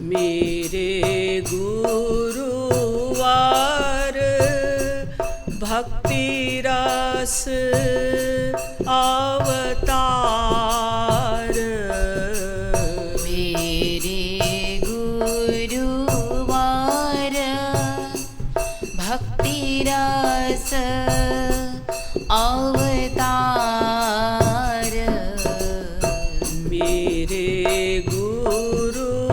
मेरे गुरुवार भक्ति रस अवतार। मेरे गुरुवार भक्ति रस अवतार। मेरे गुरुवार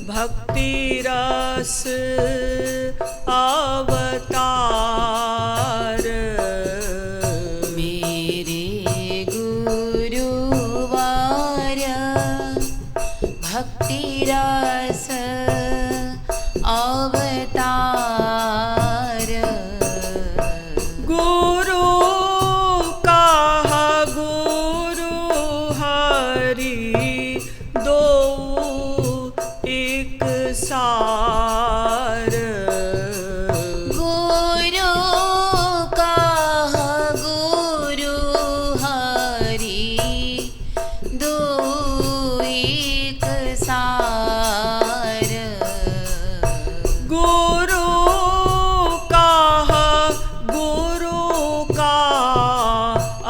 भक्ति रस अवतार। मेरे गुरुवार भक्ति रस अवतार। गुरु कहा गुरु हरि दो एक सार। गुरु कहा गुरु हरि दो एक सार। गुरु कहा गुरु का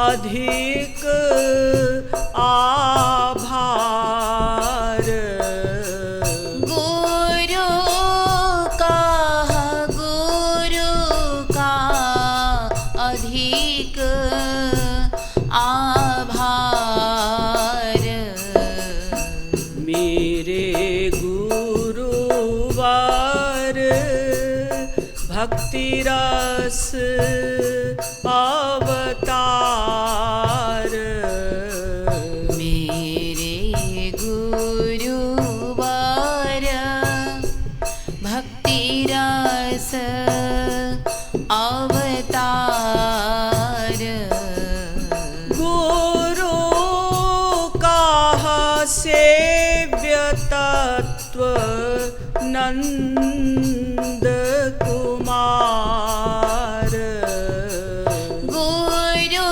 अधिक आभार। गुरु कहा गुरु का अधिक आभार। मेरे गुरुवार भक्ति रस अवतार। मेरे गुरुवार भक्ति रस अवतार। गुरु कहा सेव्य तत्व नंद कुमार। गुरु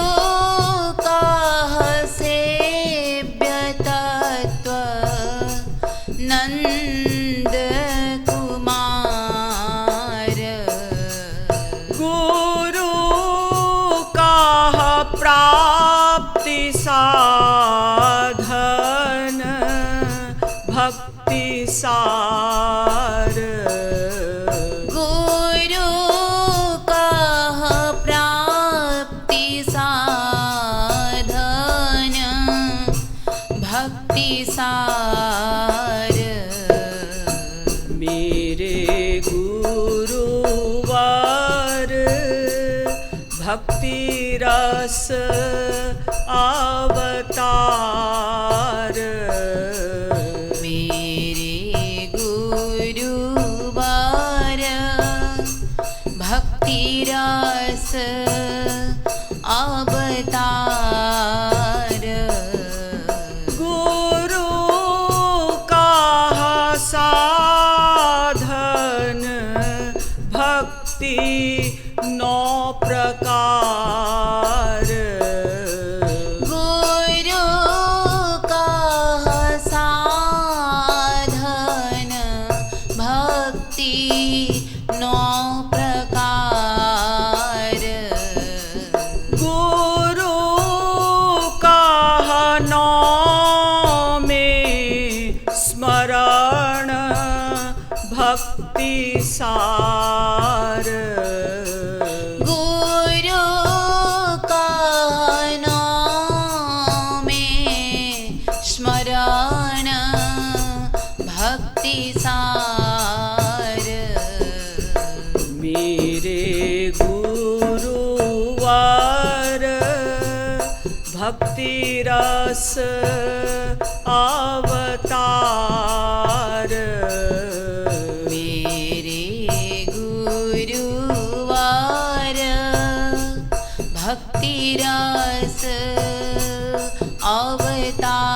कहा सेव्य तत्व नंद कुमार। गुरु कहा प्राप्ति साधन भक्ति सार। गुरु कहा प्राप्ति साधन भक्ति सार। मेरे गुरुवार भक्ति रस अवतार। मेरे गुरुवार भक्ति रस अवतार। गुरु कहा साधन भक्ति नौ प्रकार। गुरु कहा साधन भक्ति नौ प्रकार। गुरु कहा नौ में स्मरण भक्ति सार। गुरु कहा नौ में स्मरण भक्ति सार। मेरे गुरुवार भक्ति रस अवतार। मेरे गुरुवार भक्ति रस अवतार।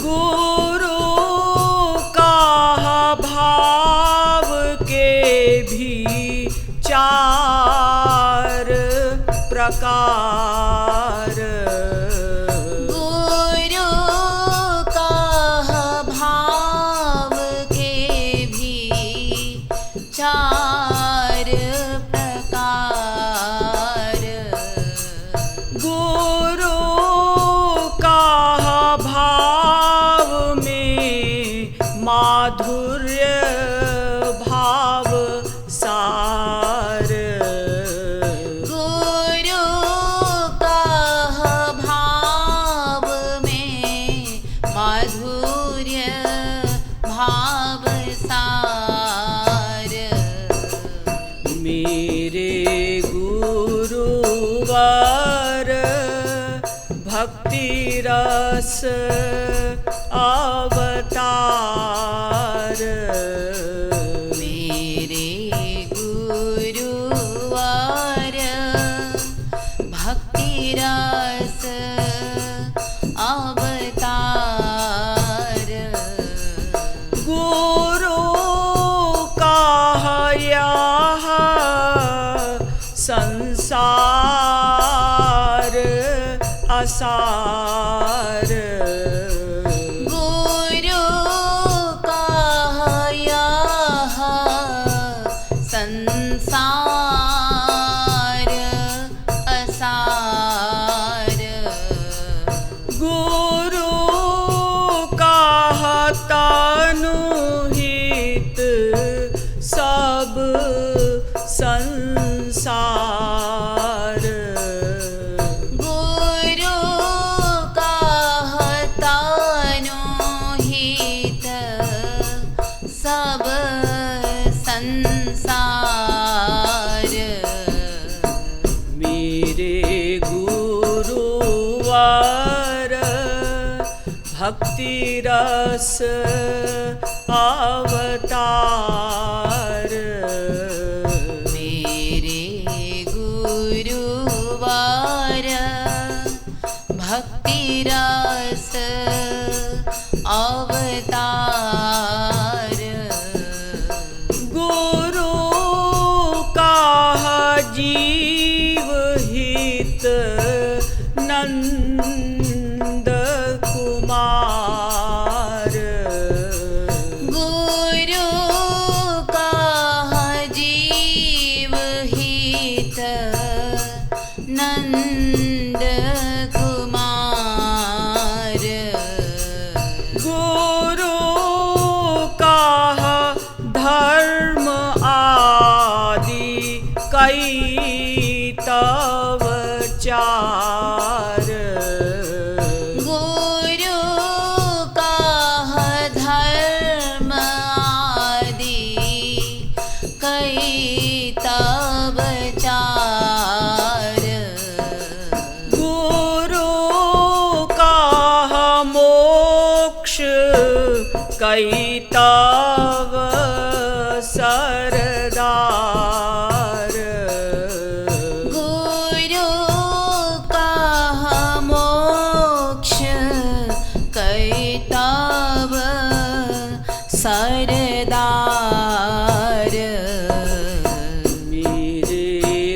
गुरु कहा भाव के भी चार प्रकार। गुरु रस अवतार मेरे गुरुवार भक्ति रस अवतार गुरु कहया संसार असार गुरु कहया संसार असार गुरु कहतनु हित सब संसार गुरु कहतनु हित सब संसार मेरे गुरुवार भक्ति रस अवतार मेरे गुरुवार भक्ति रस अवतार गुरु कह जीव हित नंद कुमार गुरु कह जीव हित नंद कुमार गुरु कह धर्म आदि कई तव चार गुरु कह धर्म आदि कई तव चार गुरु कह मोक्ष कई तव सरदार गुरु कह मोक्ष कई तव सरदार मेरे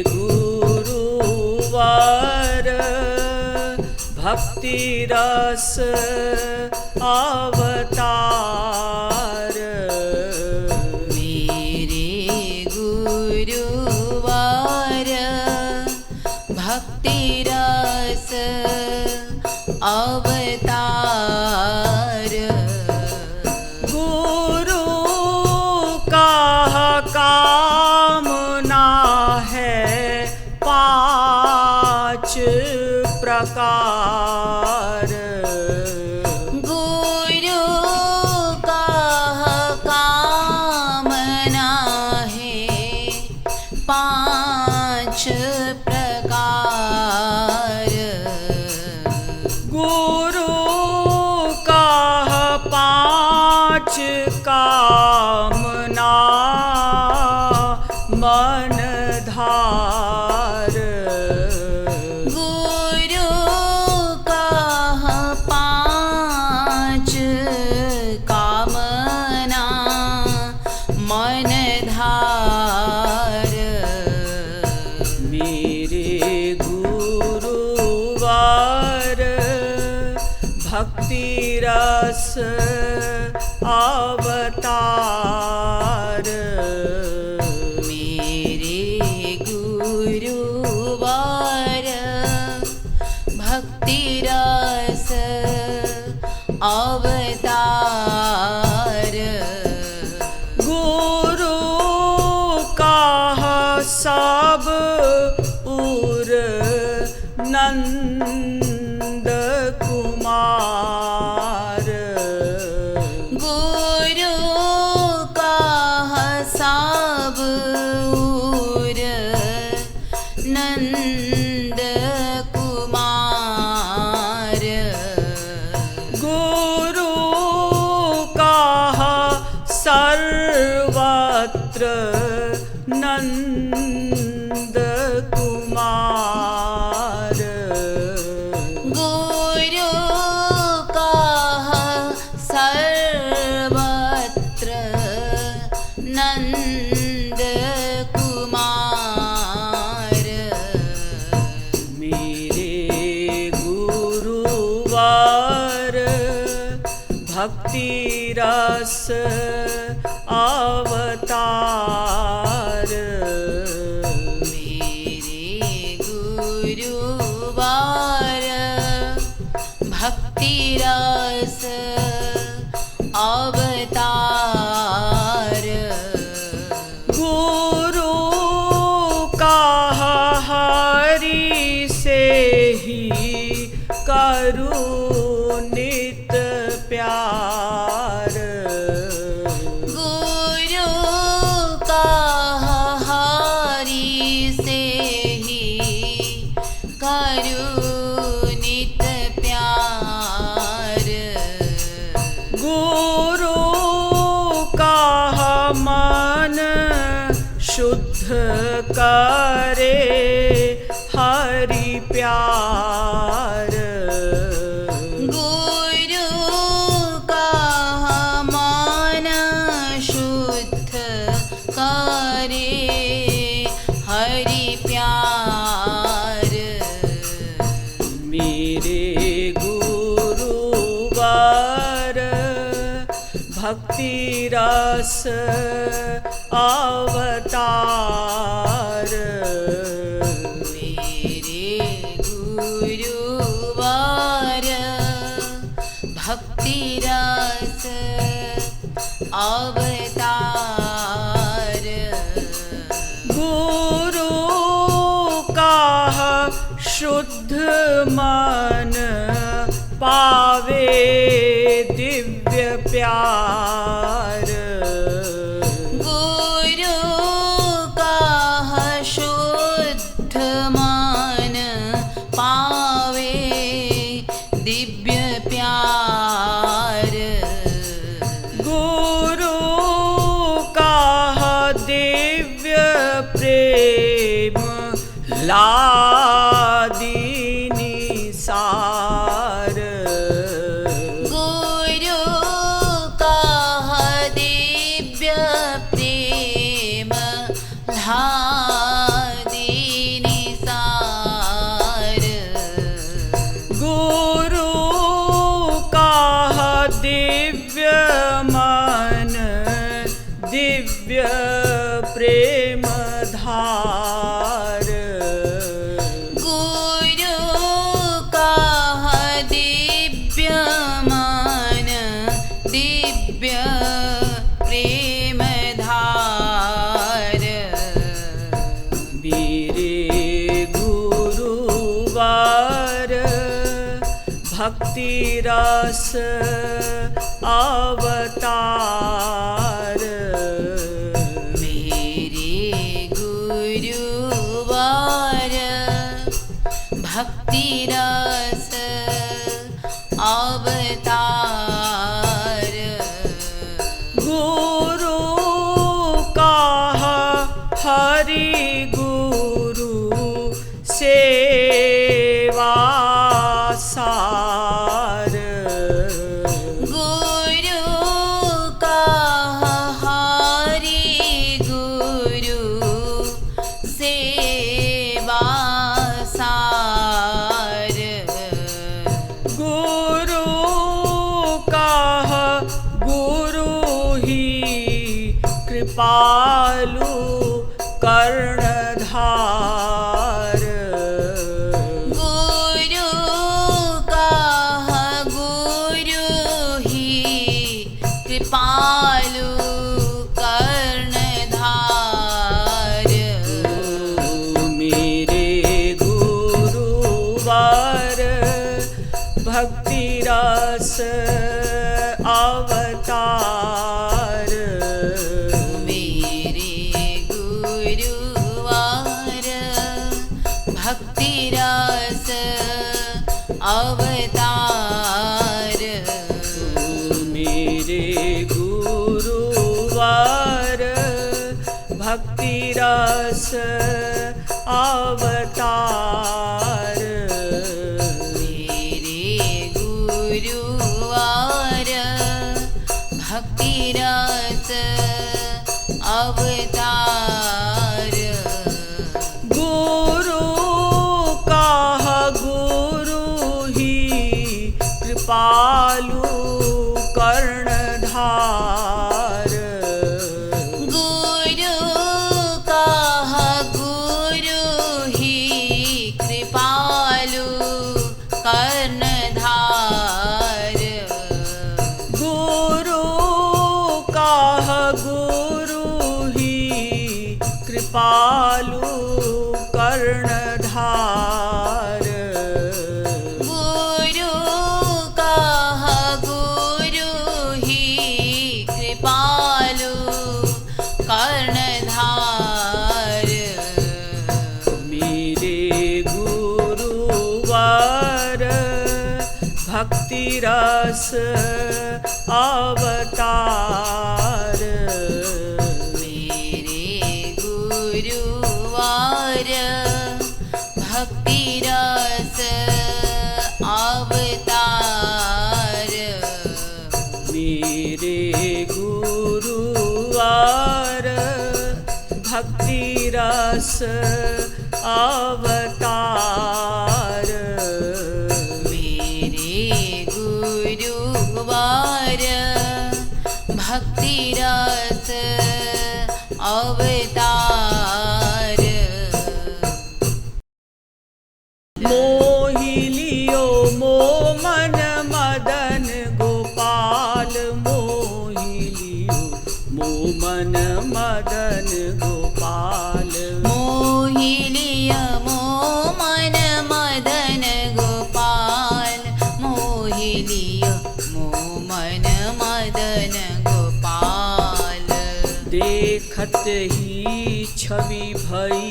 गुरुवार भक्ति रस अवतार मेरे गुरुवार भक्ति रस अवतार गुरु कह कामना है पांच प्रकार गुरु कह कामना है पांच प्रकार गुरु कह पांच कामना मन धार गुरु कह पांच कामना मन धार मेरे गुरुवार भक्ति रस अवतार मेरे गुरुवार भक्ति रस अवतार गुरु कह सब उर नंद कुमार गुरु कह सब उर नंद कुमार सर्वत्र नंद कुमार। गुरु कह सर्वत्र नंद कुमार। मेरे गुरुवार भक्ति रस अवतार। मेरे गुरुवार भक्ति रस अवतार। गुरु कह हरि से ही करूं नित प्यार। गुरु कह हरि से ही करूं नित प्यार। गुरु कह मन शुद्ध करे हरि प्यार। गुरु कह मन शुद्ध करे हरि प्यार। मेरे गुरुवार भक्ति रस अवतार। मेरे गुरुवार भक्ति रस अवतार। गुरु कह शुद्ध मन पावे दिव्य प्यार। गुरु कह शुद्ध मन पावे दिव्य प्यार। गुरु कह दिव्य प्रेम लादीनी सार। गुरु कह दिव्य प्रेम लादीनी सार। गुरु कह दिव्य मन दिव्य प्रेम धार। गुरु कह दिव्य मन दिव्य प्रेम धार। मेरे गुरुवार भक्ति रस अवतार। मेरे गुरुवार भक्ति रस अवतार। गुरु कह हरि गुरु सेवा सार। गुरु कह हरि गुरु सेवा सार। गुरु कह गुरु ही कृपालु कर्णधार। गुरु कह गुरु ही कृपालु कर्णधार। मेरे गुरुवार भक्ति रस अवतार। मेरे गुरुवार भक्ति रस अवतार। मेरे गुरुवार रस अवतार। मेरे गुरुवार भक्ति रस अवतार। गुरु काह गुरु ही कृपालु कर्णधार। गुरु काह गुरु ही कृपालु कर्णधार। गुरु काह गुरु ही कृपालु कर्णधार। गुरु काह गुरु ही कृपालु कर्णधार। मेरे गुरुवर भक्ति रस अवतार। मेरे गुरुवार भक्ति रस अवतार। मेरे गुरुवर भक्ति रस अवतार। मेरे गुरुवार भक्ति रस अवतार। मोहि लियो मो मन मदन गोपाल। मोहि लियो मो मन मदन गोपाल। मोहि लिय मो मन मदन गोपाल। मोहि लिय मो मन मदन गोपाल। देखत ही छवि भई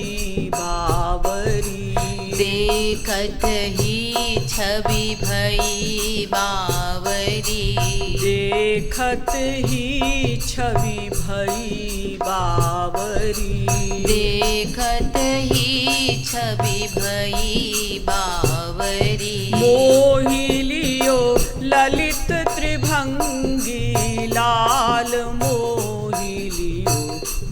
बावरी। देखत ही छवि भई बावरी। देखत ही छवि भई बावरी। देखत ही छवि भई बावरी। मोहि लियो ललित त्रिभंगी लाल। मोहि लियो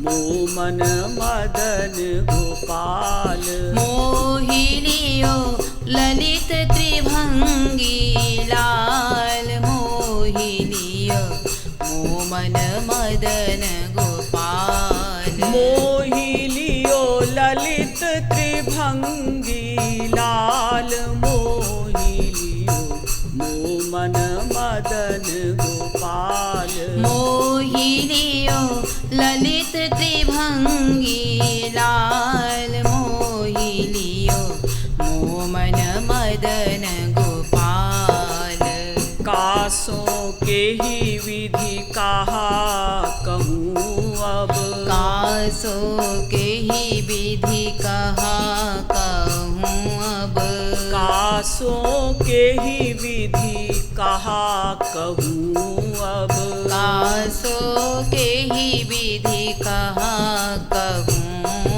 मो मन मदन गोपाल। मोहि लियो ललित त्रिभंगी लाल। मोहि लियो मो मन मदन गोपाल। मोहि लियो ललित त्रिभंगी लाल। मोहि लियो मो मन मदन गोपाल। मोहि लियो ललित त्रिभंगी लाल। मोहि लियो मो मन मदन गोपाल। कासों के ही विधि कहा कहूँ अब। कासो के ही विधि कहा कहूँ अब। कासों के ही विधि कहा कहूँ अब। कासो के ही विधि कहा कहूँ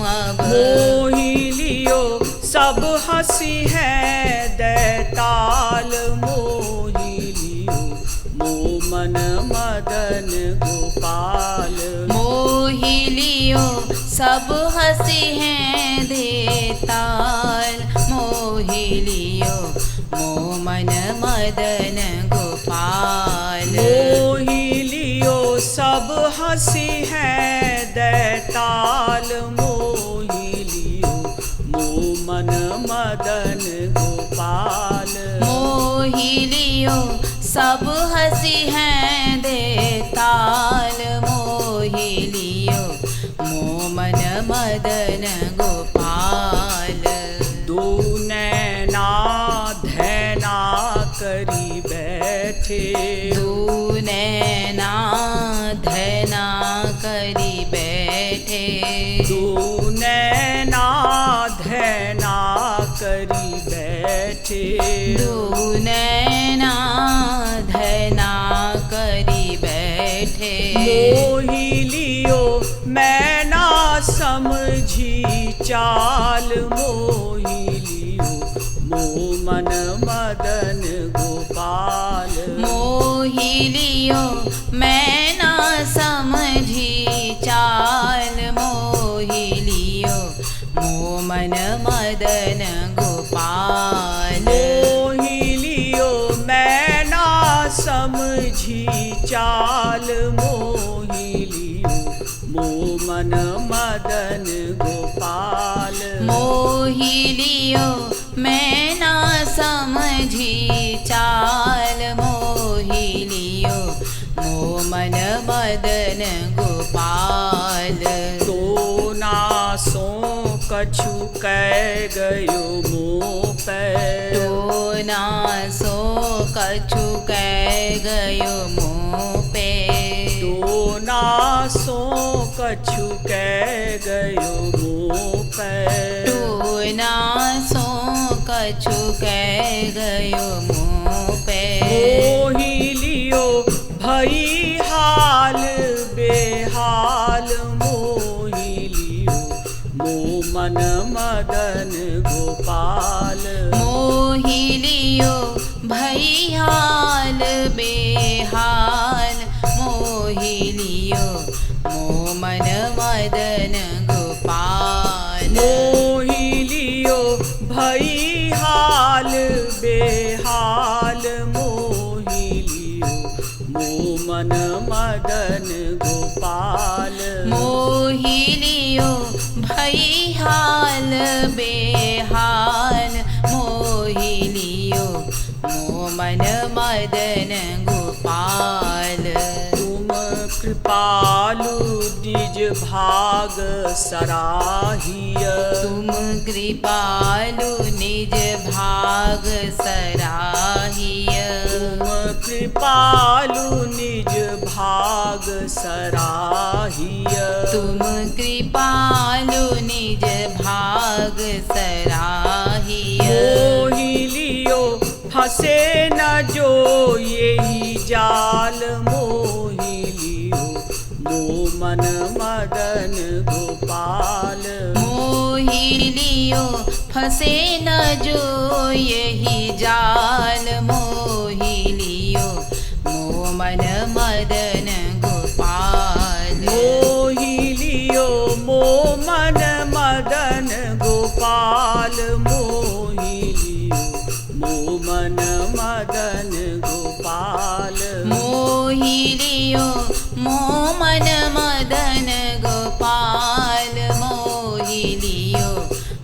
अब। मोहि लियो सब हंसी है दैताल। मोहि लियो मो मन मदन गोपाल। मोहि लियो सब हंसी हैं देताल। मोहि लियो मो मन मदन गोपाल। मोहि लियो सब हंसी है दैताल। मोहि लियो मो मन मदन गोपाल। मोहि लियो सब हंसी हैं देताल। मोहि लियो मो मन मदन गोपाल। दो नैना धैना करी बैठे। दो नैना धैना करी बैठे। दो नैना धैना करी बैठे। दो नैना धैना करी बैठे। मोहि लियो मैं ना समझी चाल मोहि लियो मोह मन मदन गोपाल। मोहि लियो मैं ना समझी चाल, मोहि लियो मोह मन मदन गोपाल। मोहि लियो मैं ना समझी चाल, मोहि लियो मोह मन मदन गोपाल। मोहि लियो मैं ना समझी चाल, मोहि लियो मोह मन मदन गोपाल। तो ना सो कछु कह गयो मोह पे, तो ना सो कछु कह गयो मुँह पे। तो ना सो कछु कह गयो मोह पे। तो ना सो कछु कह गयो मुँह पे। मोहि लियो भई हाल बेहाल, मोहि लियो मोह मन मदन गोपाल। मोहि लियो भई हाल बेहाल, मोहि लियो मोह मन मदन गोपाल। मोहि लियो भई हाल बेहाल, मोहि लियो मोह मन मदन गोपाल। मोहि लियो भई हाल बेहाल, मोहि लियो मोह मन मदन गोपाल। तुम कृपालु निज भाग सराहिय, तुम कृपालु निज भाग सराहिय। तुम कृपालु निज भाग सराहिय। तुम कृपालु निज भाग सराहिय। मोहि लियो फंसे न जो यही जाल, मोहि लियो मोह मन मदन गोपाल। मोहि लियो फंसे न जो यही जाल, मोहि लियो मोह मन मदन गोपाल। मोहि लियो मोह मन मदन गोपाल, मोहि लियो मोह मन मदन गोपाल। मोहि लियो मोह मन मदन गोपाल, मोहि लियो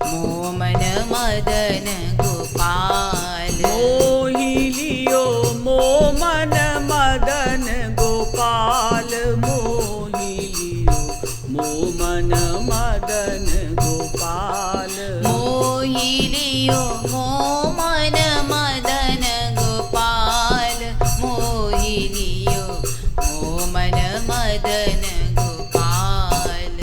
मोह मन मदन गोपाल। मोहि लियो मोह मन मदन गोपाल, मोहि लियो मोह मन मदन गोपाल। मोहि लियो मोह मन मदन गोपाल, मोहि लियो मोह मन मदन गोपाल।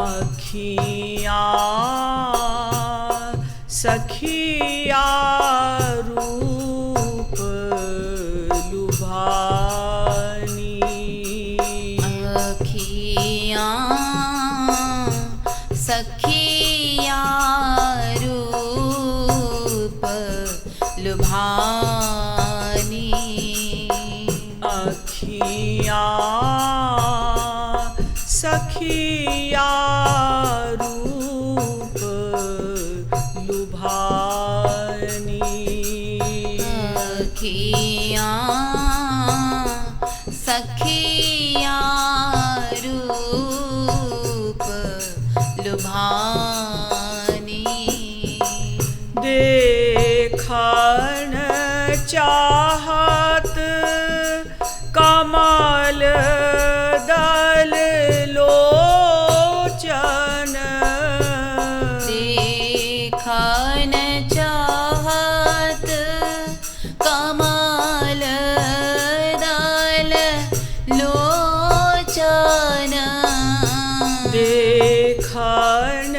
अखियाँ सखिया रूप लुभानी, अखियाँ सखिया रूप लुभानी। अखियाँ सखिया रूप लुभानी। अखियाँ सखिया रूप लुभानी। देखन चाहत कमल दल लोचन, देखन चाहत कमल दल लोचन। देखन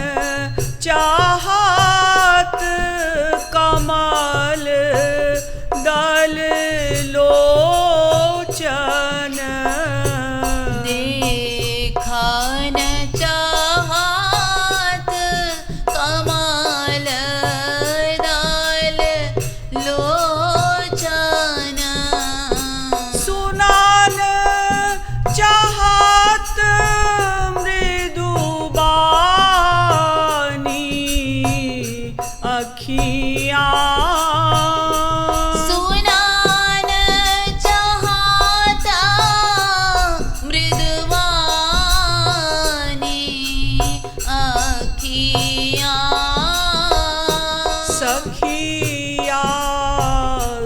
चाहत कमल दल लोचन। अखियाँ सुनान चाहता मृदुवानी अखियाँ सखिया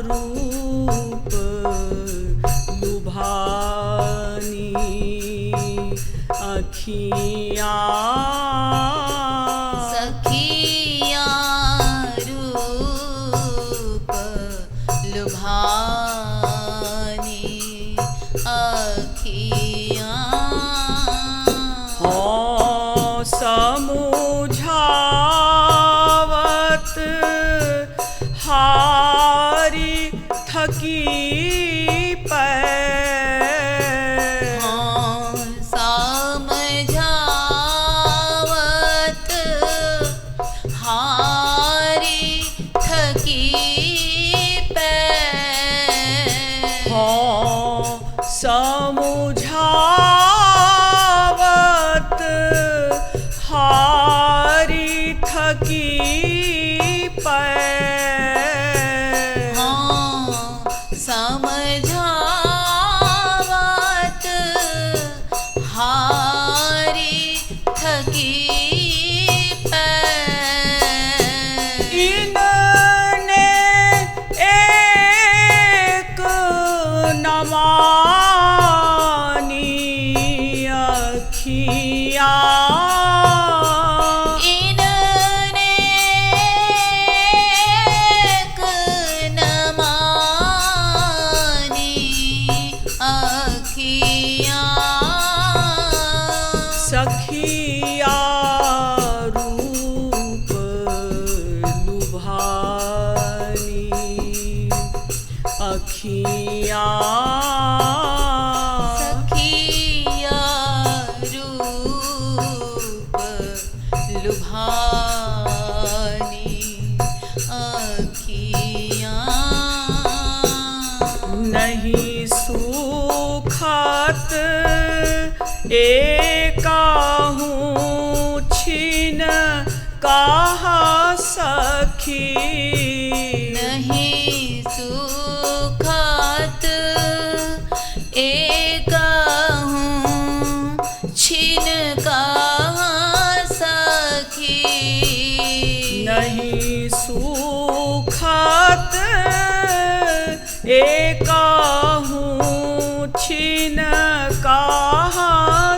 रूप लुभानी अखियाँ सखिया रूप लुभानी अखियाँ हाँ समुझावत हारी थकी पैर हाँ समझावत हारी थकी पैर हाँ समुझावत हारी थकी पैर हाँ समझावत हारी थकी पैर इनने एक न मानी अखियाँ इनने एक न मानी अखियाँ सखिया रूप लुभानी अखियाँ सखिया रूप लुभानी अखियाँ नहीं सुखत एकाहूँ छिन कहा सखी नहीं सुखत एकहूँ छिन कहाँ सखी नहीं सुखत एकाहूँ छिन कहा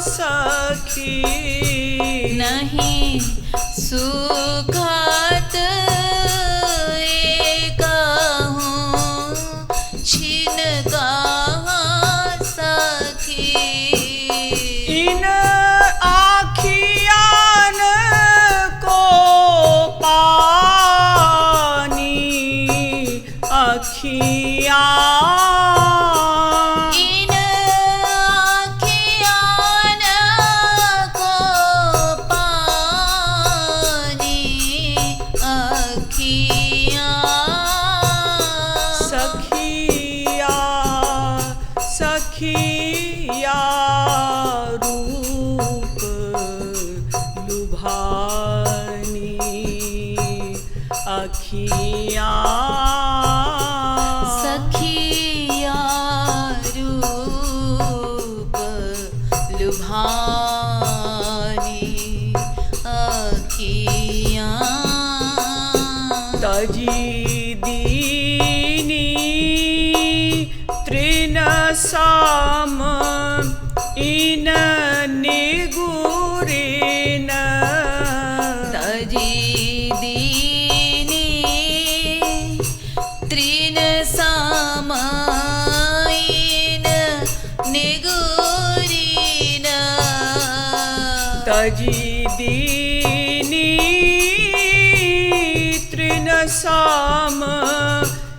सखी नहीं सुखत एकहूँ छिन कहाँ सखी इन आखियान को पानी अखियाँ इन आँखियान को पानी अखियाँ सखिया सखिया रूप लुभानी अखियाँ सखिया रूप लुभानी अखियाँ तजी दीनी तृण साम इन निगुरिन तजी दीनी तृण समाइन निगुरिन तजी दीनी तृण साम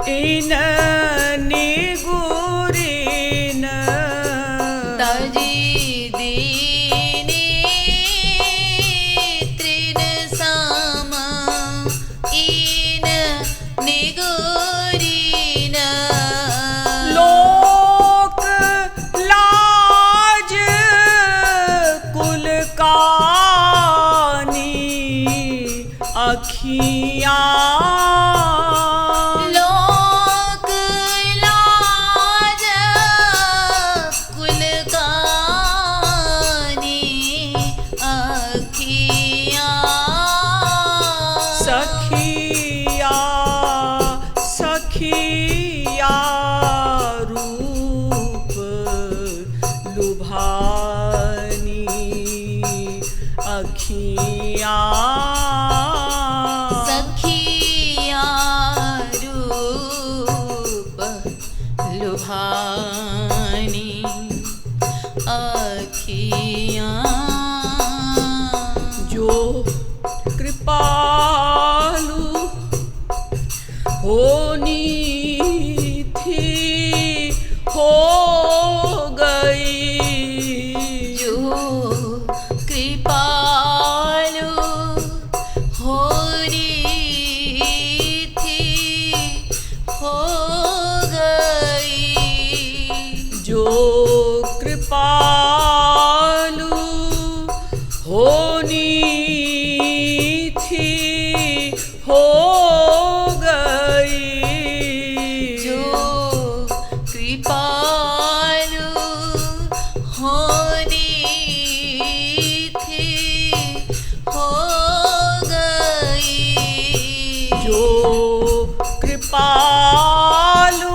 इन निगुरिन तजी दीनी तृण साम इन निगुरिन लोक लाज कुल कानी अखियाँ लोक लाज कुल कानी अखियाँ सखिया सखिया रूप लुभानी अखियाँ सखिया रूप लुभानी अखियाँ जो कृपालु होनी थी हो गई जो कृपालु होनी थी हो गई जो कृपालु होनी थी हो गई जो कृपालु होनी थी हो गई जो कृपालु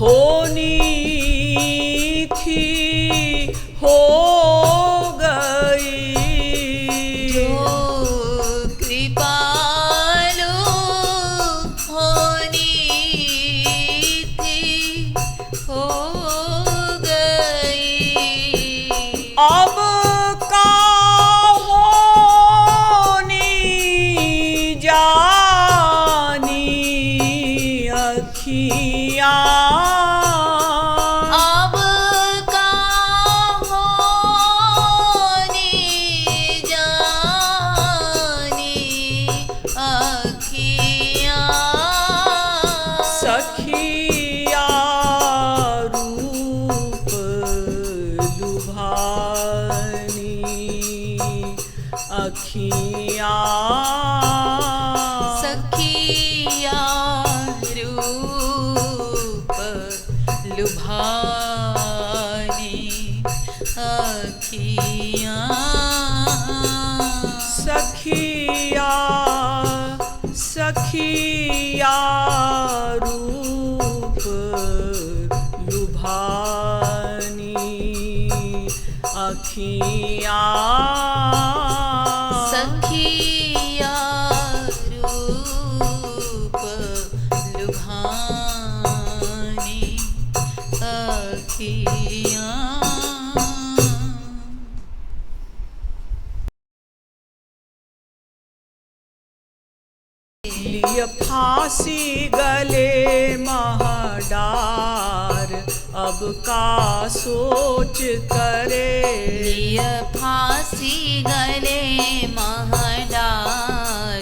होनी थी हो गई जो कृपालु होनी थी हो गई अब का होनी जानी अखियाँ अब का होनी जानी अखियाँ सखिया रूप लुभानी अखियाँ सखिया रूप लुभानी अखियाँ सखिया सखिया रूप लुभानी अखियाँ सखिया रूप लुभानी अखियाँ लिए फांसी गले महडार अब का सोच करे लिय फांसी गले महडार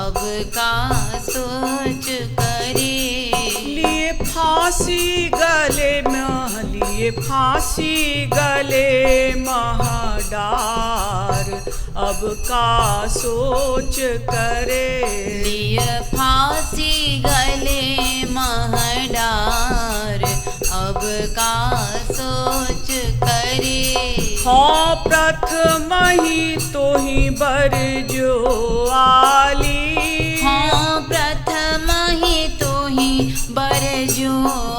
अब का सोच करे लिए फांसी गले में लिए फांसी गले महडार अब का सोच करे लिय फांसी गले महडार अब का सोच करे हाँ प्रथम ही तो ही बर जो आली हाँ प्रथम ही तो ही बर जो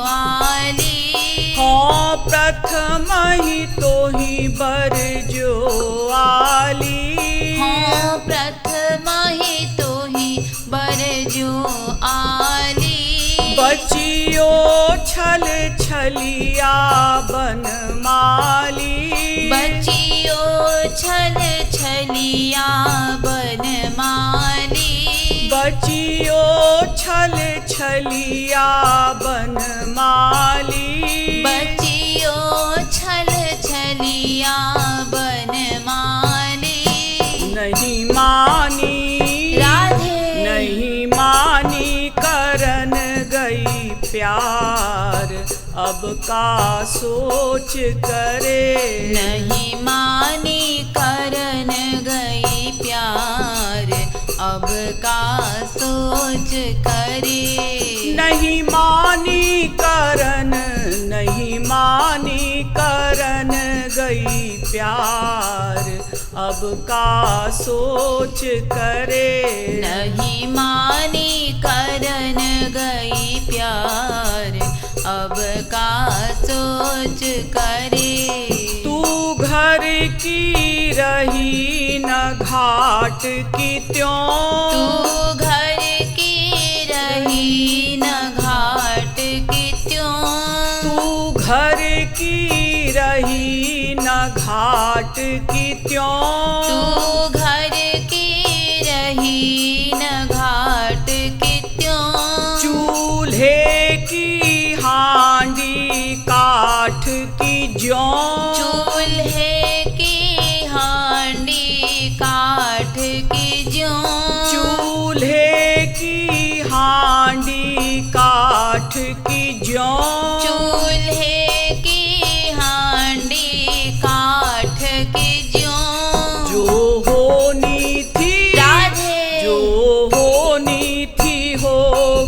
आली हाँ प्रथम ही तो ही बर जो आली हाँ प्रथम ही तो ही बर जो आली बचियो छल छलिया बनमाली बचियो छल छलिया बनमाली बचियो छल छलिया बनमाली बचियो छल छलिया बनमाली नहीं मानी राधे नहीं मानी करन गई प्यार अब का सोच करे नहीं मानी करन गई प्यार अब का सोच करे। नहीं मानी करन, नहीं मानी करन गई प्यार, अब का सोच करे। नहीं मानी करन गई प्यार, अब का सोच करे। तू घर की रही न घाट की त्यों, तू घर की रही न घाट की त्यों, तू घर की रही न घाट की त्यों, तू घर की रही न घाट की त्यों। चूल्हे की हांडी काठ की ज्यों, चूल्हे की हांडी काठ की ज्यों, चूल्हे की हांडी काठ की ज्यों। चूल्हे की हांडी काठ की ज्यों। जो होनी थी, राधे। जो होनी थी हो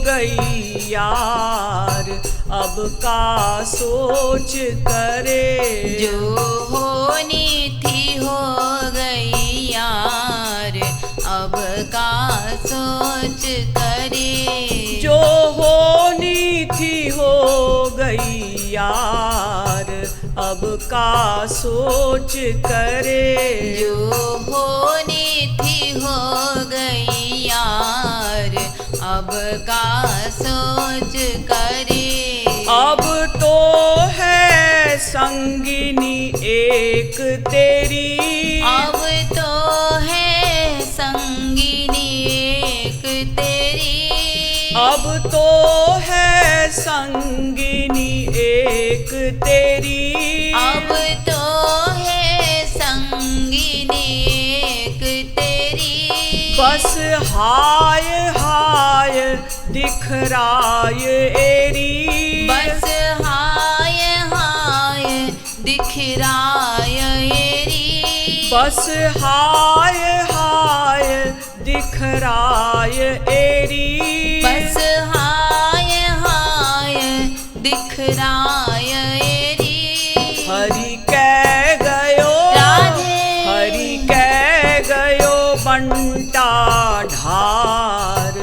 गई यार, अब का सोच करे। जो होनी थी हो गई यार, अब का सोच करे। जो होनी थी हो गई यार, अब का सोच करे। जो होनी थी हो गई यार, अब का सोच करे। अब तो है संगिनी एक तेरी, अब तो है संगिनी एक तेरी, अब तो है संगिनी एक तेरी। अब तो है संगिनी एक तेरी। बस हाय हाय दिखराय एरी, बस हाय हाय दिखराय एरी। बस हाय हाय दिखराय एरी। बस हाय हाय दिखराय एरी। हरि कह गयो, राधे। हरि कह गयो बंटा ढार,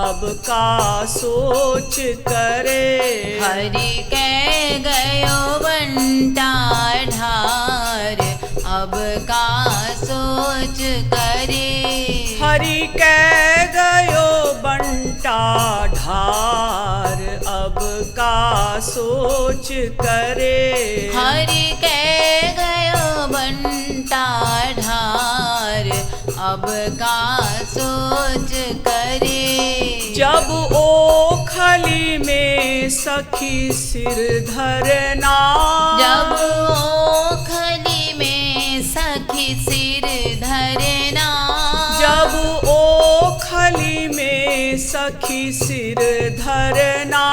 अब का सोच करे। हरि कह गयो बंटा ढार, अब का सोच करे। हरि कह गयो बंटा ढार, अब का सोच करे। हरि कह गयो बंटा ढार, अब का सोच करे। जब ओखली में सखी सिर धरना, जब ओखली में सखी सिर धरना, जब ओखली में सखी सिर धरना,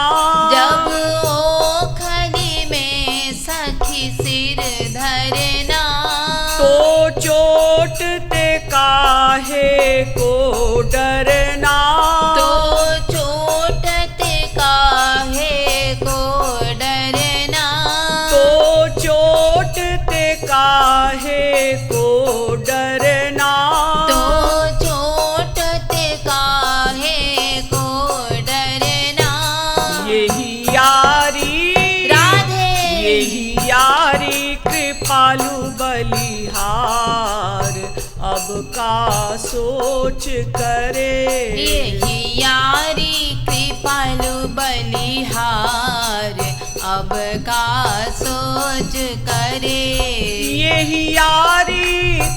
जब ओखली में सखी सिर धरना, तो चोट ते काहे को डरना, तो चोट ते काहे को डरना, तो चोट ते काहे को डरना। तो चोट ते काहे को डरना। यही यारी, राधे। यही यारी कृपालु बलिहार, अब का सोच करे। यही यारी कृपालु बलिहार, अब का सोच करे। यही यारी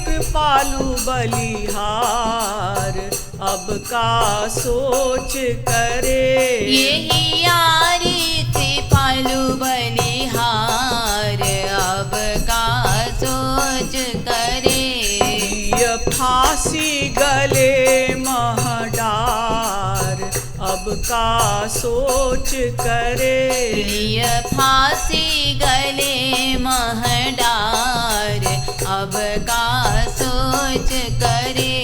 कृपालु बलिहार, अब का सोच करे। यही यारी कृपालु बलिहार, अब का सोच करे। ये फांसी गले महडार, अब का सोच करे। प्रिय फांसी गले महडार, अब का सोच करे।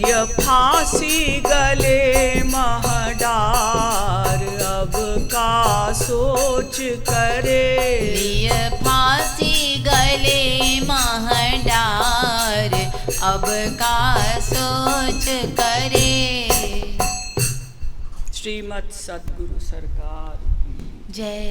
ये फांसी सोच करे। लिय फांसी गले महडार, अब का सोच करे। श्रीमद् सद्गुरु सरकार की जय।